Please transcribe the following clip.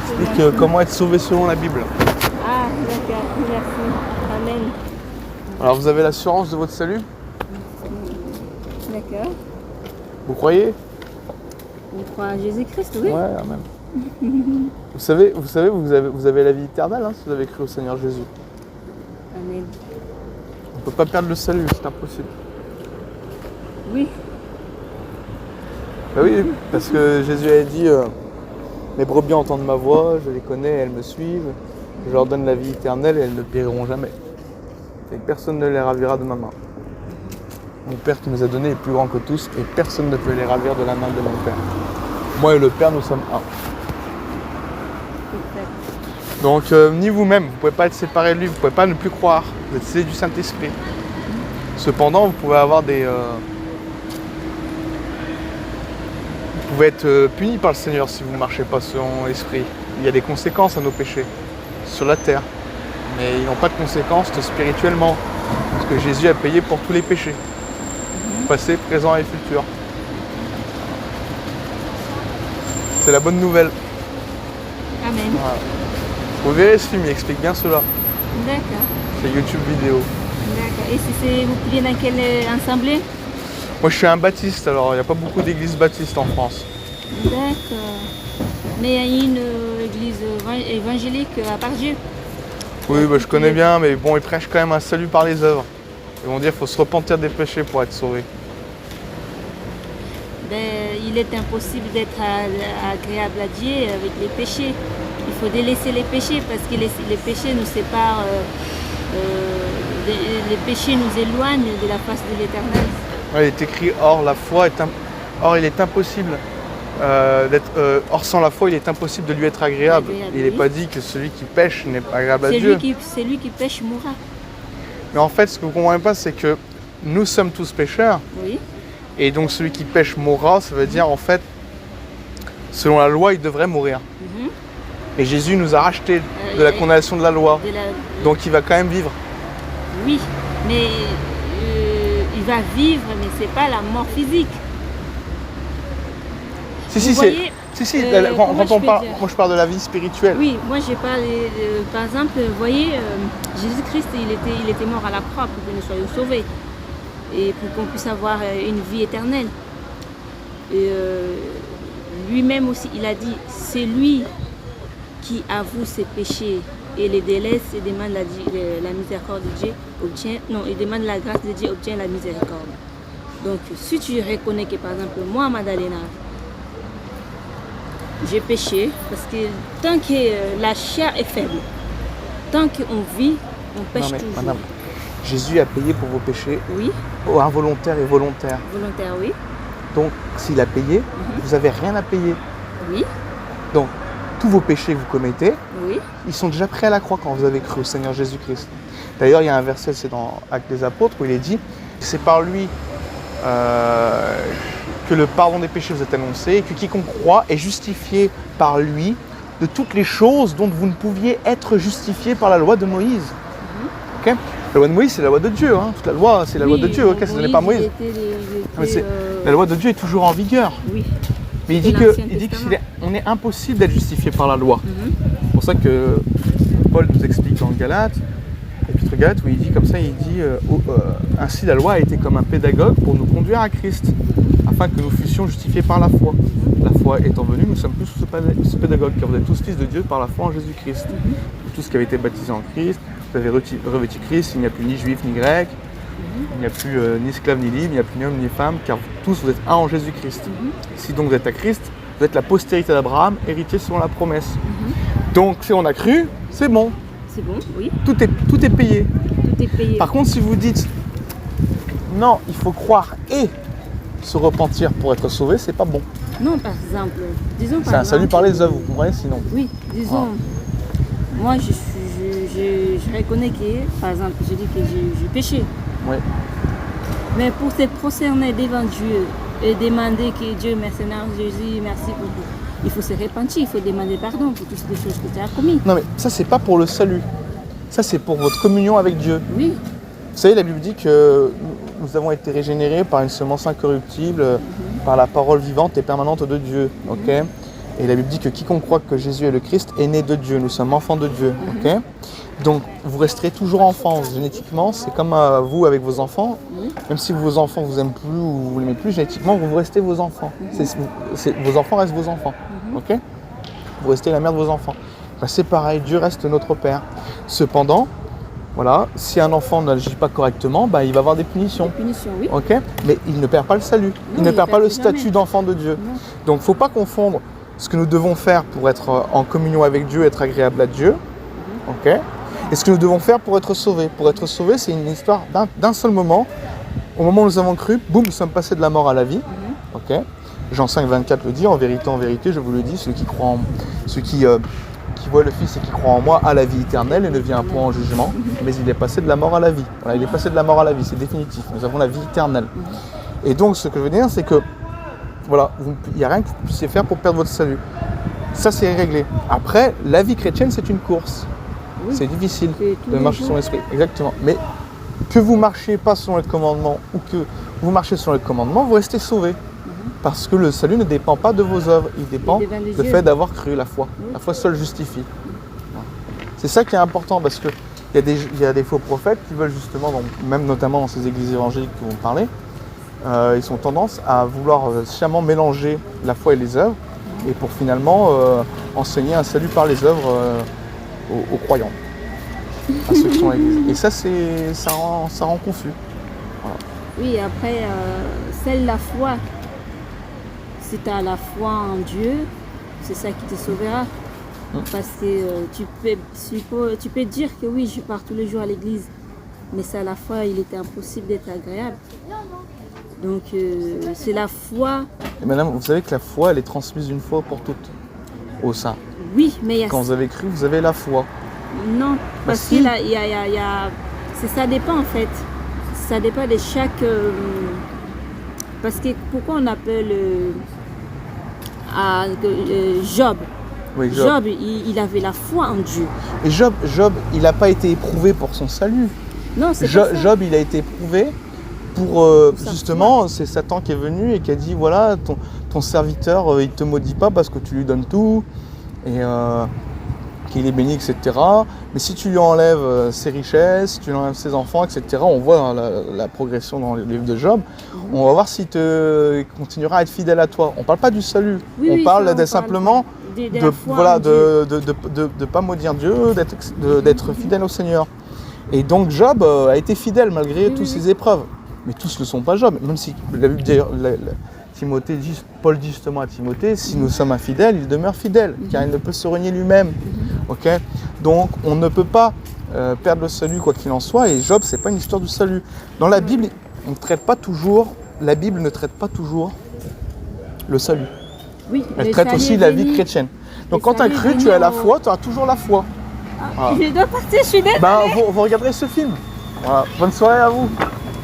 explique merci. comment être sauvé selon la Bible. Ah, d'accord, merci. Amen. Alors vous avez l'assurance de votre salut? D'accord. Vous croyez? On croit en Jésus-Christ, oui. Ouais, amen. Vous avez la vie éternelle si vous avez cru au Seigneur Jésus. Amen. On ne peut pas perdre le salut, c'est impossible. Oui. Bah oui, parce que Jésus a dit mes brebis entendent ma voix, je les connais, elles me suivent, je leur donne la vie éternelle et elles ne périront jamais. Et personne ne les ravira de ma main. Mon Père qui nous a donné est plus grand que tous et personne ne peut les ravir de la main de mon Père. Moi et le Père, nous sommes un. Exact. Donc ni vous-même, vous ne pouvez pas être séparés de lui, vous ne pouvez pas ne plus croire, vous êtes scellés du Saint-Esprit. Cependant, vous pouvez avoir des... Vous pouvez être punis par le Seigneur si vous ne marchez pas selon l'Esprit. Il y a des conséquences à nos péchés sur la terre, mais ils n'ont pas de conséquences spirituellement, parce que Jésus a payé pour tous les péchés, passé, présent et futur. C'est la bonne nouvelle. Amen. Voilà. Vous verrez ce film, il explique bien cela. D'accord. C'est YouTube vidéo. D'accord. Et vous priez dans quelle assemblée? Moi je suis un baptiste, alors il n'y a pas beaucoup d'églises baptistes en France. D'accord. Mais il y a une église évangélique à part Dieu. Oui, bah, je connais bien, mais bon, ils prêchent quand même un salut par les œuvres. Ils vont dire qu'il faut se repentir des péchés pour être sauvé. Ben, il est impossible d'être agréable à Dieu avec les péchés. Il faut délaisser les péchés parce que les péchés nous séparent, les péchés nous éloignent de la face de l'Éternel. Ouais, il est écrit, or il est impossible or sans la foi, il est impossible de lui être agréable. Il n'est pas dit que celui qui pêche n'est pas agréable à Dieu. C'est lui qui pêche mourra. Mais en fait, ce que vous ne comprenez pas, c'est que nous sommes tous pécheurs. Oui. Et donc celui qui pêche mourra, ça veut dire en fait, selon la loi, il devrait mourir. Et Jésus nous a rachetés de la condamnation de la loi. Donc il va quand même vivre. Oui, mais il va vivre, mais c'est pas la mort physique. Quand on parle, moi je parle de la vie spirituelle. Oui, moi j'ai parlé, par exemple, vous voyez, Jésus-Christ, il était mort à la croix pour que nous soyons sauvés et pour qu'on puisse avoir une vie éternelle. Et lui-même aussi, il a dit, c'est lui qui avoue ses péchés et les délaisse et demande la miséricorde de Dieu, il demande la grâce de Dieu, obtient la miséricorde. Donc, si tu reconnais que, par exemple, moi, Madalena, j'ai péché, parce que tant que la chair est faible, tant qu'on vit, on pêche toujours. Madame, Jésus a payé pour vos péchés, oui, involontaires et volontaires. Volontaire, oui. Donc, s'il a payé, vous n'avez rien à payer. Oui. Donc, tous vos péchés que vous commettez, oui, ils sont déjà pris à la croix quand vous avez cru au Seigneur Jésus-Christ. D'ailleurs, il y a un verset, c'est dans Actes des Apôtres, où il est dit « C'est par lui que le pardon des péchés vous est annoncé, et que quiconque croit est justifié par lui de toutes les choses dont vous ne pouviez être justifié par la loi de Moïse. Okay. La loi de Moïse, c'est la loi de Dieu. Toute la loi, c'est la loi de Dieu. Okay, ce n'est pas Moïse. La loi de Dieu est toujours en vigueur. Oui. Mais il dit qu'on est impossible d'être justifié par la loi. C'est pour ça que Paul nous explique en Galates, chapitre 4, où il dit comme ça, il dit ainsi la loi a été comme un pédagogue pour nous conduire à Christ, afin que nous fussions justifiés par la foi. La foi étant venue, nous sommes tous ce pédagogue, car vous êtes tous fils de Dieu par la foi en Jésus-Christ. Tous qui avez été baptisés en Christ, vous avez revêtu Christ, il n'y a plus ni juif ni grec, il n'y a plus ni esclave ni libre, il n'y a plus ni homme ni femme, car tous vous êtes un en Jésus-Christ. Si donc vous êtes à Christ, vous êtes la postérité d'Abraham, héritier selon la promesse. Donc si on a cru, c'est bon. C'est bon, oui. Tout est payé. Tout est payé. Par contre, si vous dites non, il faut croire et se repentir pour être sauvé, c'est pas bon. Non, par exemple, disons par c'est un salut par les œuvres, vous comprenez, sinon. Oui, disons, moi je reconnais que, par exemple, je dis que j'ai péché. Oui. Mais pour se prosterner devant Dieu et demander que Dieu, Seigneur Jésus, merci pour tout, il faut se repentir, il faut demander pardon pour toutes les choses que tu as commises. Non mais ça c'est pas pour le salut, ça c'est pour votre communion avec Dieu. Oui. Vous savez, la Bible dit que nous avons été régénérés par une semence incorruptible, par la parole vivante et permanente de Dieu. Okay. Et la Bible dit que quiconque croit que Jésus est le Christ est né de Dieu. Nous sommes enfants de Dieu. Ok. Donc, vous resterez toujours enfants. Génétiquement, c'est comme vous avec vos enfants. Même si vos enfants vous aiment plus ou vous l'aimez plus, génétiquement, vous restez vos enfants. Vos enfants restent vos enfants. Ok. Vous restez la mère de vos enfants. Ben, c'est pareil, Dieu reste notre Père. Cependant, voilà, si un enfant n'agit pas correctement, ben, il va avoir des punitions. Des punitions, oui. Ok. Mais il ne perd pas le salut. Il ne perd pas le statut d'enfant de Dieu. Non. Donc, il ne faut pas confondre ce que nous devons faire pour être en communion avec Dieu, être agréable à Dieu. Ok. Et ce que nous devons faire pour être sauvés. Pour être sauvés, c'est une histoire d'un seul moment. Au moment où nous avons cru, boum, nous sommes passés de la mort à la vie. Ok. Jean 5, 24 le dit, en vérité, je vous le dis, ceux qui voient le Fils et qui croient en moi a la vie éternelle et ne vient point en jugement, mais il est passé de la mort à la vie. Voilà, il est passé de la mort à la vie, c'est définitif. Nous avons la vie éternelle. Et donc, ce que je veux dire, c'est que, voilà, il n'y a rien que vous puissiez faire pour perdre votre salut. Ça, c'est réglé. Après, la vie chrétienne, c'est une course. Oui. C'est difficile de marcher sur l'esprit. Exactement. Mais que vous ne marchiez pas selon les commandements ou que vous marchez selon les commandements, vous restez sauvés. Parce que le salut ne dépend pas de vos œuvres, il dépend du fait d'avoir cru, la foi. La foi seule justifie. C'est ça qui est important parce qu'il y a des faux prophètes qui veulent justement, même notamment dans ces églises évangéliques que vous parlez, ils ont tendance à vouloir sciemment mélanger la foi et les œuvres et pour finalement enseigner un salut par les œuvres aux croyants, à ceux qui sont à l'église. Et ça, ça rend confus. Voilà. Oui, après, celle la foi. Si tu as la foi en Dieu, c'est ça qui te sauvera. Parce que tu peux dire que oui, je pars tous les jours à l'église, mais ça, la foi, il était impossible d'être agréable. Donc, c'est la foi. Et madame, vous savez que la foi, elle est transmise une fois pour toutes au sein. Oui, mais il y a... Quand vous avez cru, vous avez la foi. Non, parce que là, ça dépend en fait. Ça dépend de chaque... parce que pourquoi on appelle Job? Oui, Job, il avait la foi en Dieu. Et Job, il n'a pas été éprouvé pour son salut. Non, c'est pas ça. Job, il a été éprouvé pour justement, c'est Satan qui est venu et qui a dit voilà, ton serviteur, il ne te maudit pas parce que tu lui donnes tout et qu'il est béni, etc. Mais si tu lui enlèves ses richesses, tu lui enlèves ses enfants, etc., on voit dans la progression dans le livre de Job, on va voir s'il continuera à être fidèle à toi. On ne parle pas du salut, on parle simplement de ne pas maudire Dieu, d'être fidèle au Seigneur. Et donc Job a été fidèle malgré toutes ces épreuves. Mais tous ne sont pas Job, même si la Bible dit, Paul dit justement à Timothée, si nous sommes infidèles, il demeure fidèle, car il ne peut se renier lui-même. Okay. Donc on ne peut pas perdre le salut quoi qu'il en soit, et Job, c'est pas une histoire du salut. Dans la Bible, la Bible ne traite pas toujours le salut. Oui, elle traite aussi la vie chrétienne. Donc quand tu as cru, tu as la foi, tu as toujours la foi. Voilà. Je dois partir, je suis désolée. Vous regarderez ce film. Voilà. Bonne soirée à vous.